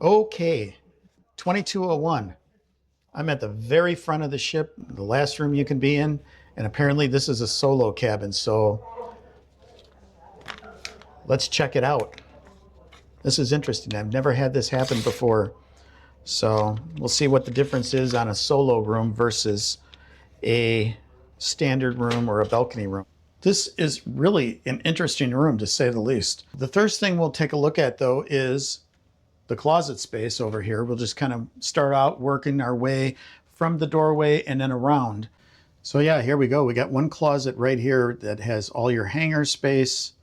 Okay, 2201. I'm at the very front of the ship, the last room you can be in, and apparently this is a solo cabin, so let's check it out. This is interesting. I've never had this happen before, so we'll see what the difference is on a solo room versus a standard room or a balcony room. This is really an interesting room, to say the least. The first thing we'll take a look at, though, is the closet space over here. We'll just kind of start out working our way from the doorway and then around. So yeah, here we go. We got one closet right here that has all your hanger space,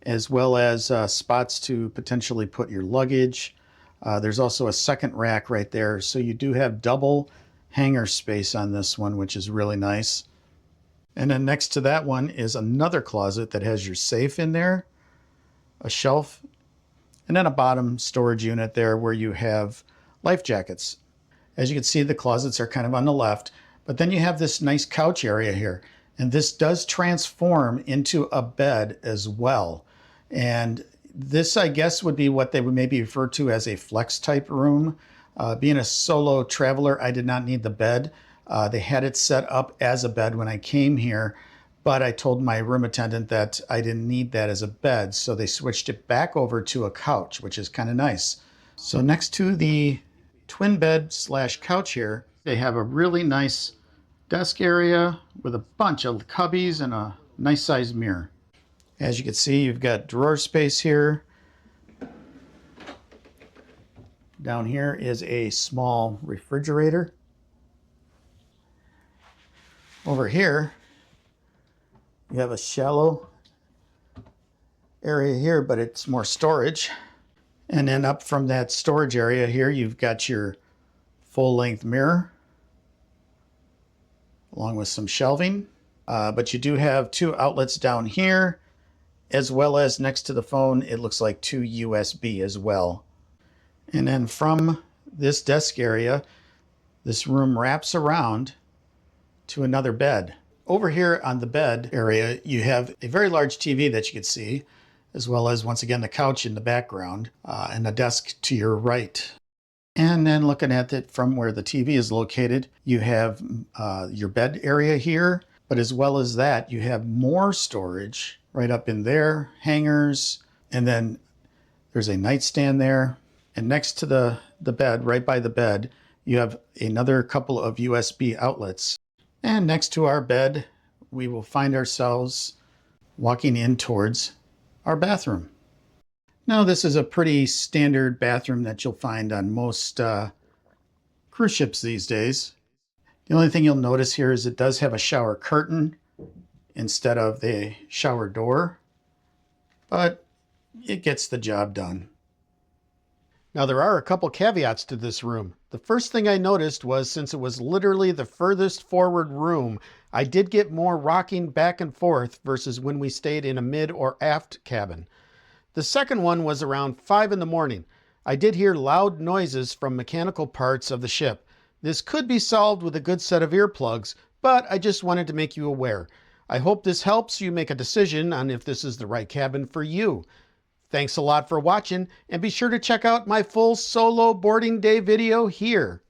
as well as spots to potentially put your luggage. There's also a second rack right there. So you do have double hanger space on this one, which is really nice. And then next to that one is another closet that has your safe in there, a shelf, and then a bottom storage unit there where you have life jackets. As you can see, the closets are kind of on the left, but then you have this nice couch area here. And this does transform into a bed as well. And this, I guess, would be what they would maybe refer to as a flex type room. Being a solo traveler, I did not need the bed. They had it set up as a bed when I came here, but I told my room attendant that I didn't need that as a bed, so they switched it back over to a couch, which is kind of nice. So next to the twin bed / couch here, they have a really nice desk area with a bunch of cubbies and a nice sized mirror. As you can see, you've got drawer space here. Down here is a small refrigerator. Over here, you have a shallow area here, but it's more storage. And then up from that storage area here, you've got your full-length mirror, along with some shelving. But you do have two outlets down here, as well as next to the phone, it looks like two USB as well. And then from this desk area, this room wraps around to another bed. Over here on the bed area, you have a very large TV that you can see, as well as, once again, the couch in the background and a desk to your right. And then looking at it from where the TV is located, you have your bed area here, but as well as that, you have more storage right up in there, hangers, and then there's a nightstand there. And next to the bed, right by the bed, you have another couple of USB outlets. And next to our bed, we will find ourselves walking in towards our bathroom. Now, this is a pretty standard bathroom that you'll find on most cruise ships these days. The only thing you'll notice here is it does have a shower curtain instead of the shower door, but it gets the job done. Now, there are a couple caveats to this room. The first thing I noticed was, since it was literally the furthest forward room, I did get more rocking back and forth versus when we stayed in a mid or aft cabin. The second one was around 5 in the morning. I did hear loud noises from mechanical parts of the ship. This could be solved with a good set of earplugs, but I just wanted to make you aware. I hope this helps you make a decision on if this is the right cabin for you. Thanks a lot for watching, and be sure to check out my full solo boarding day video here.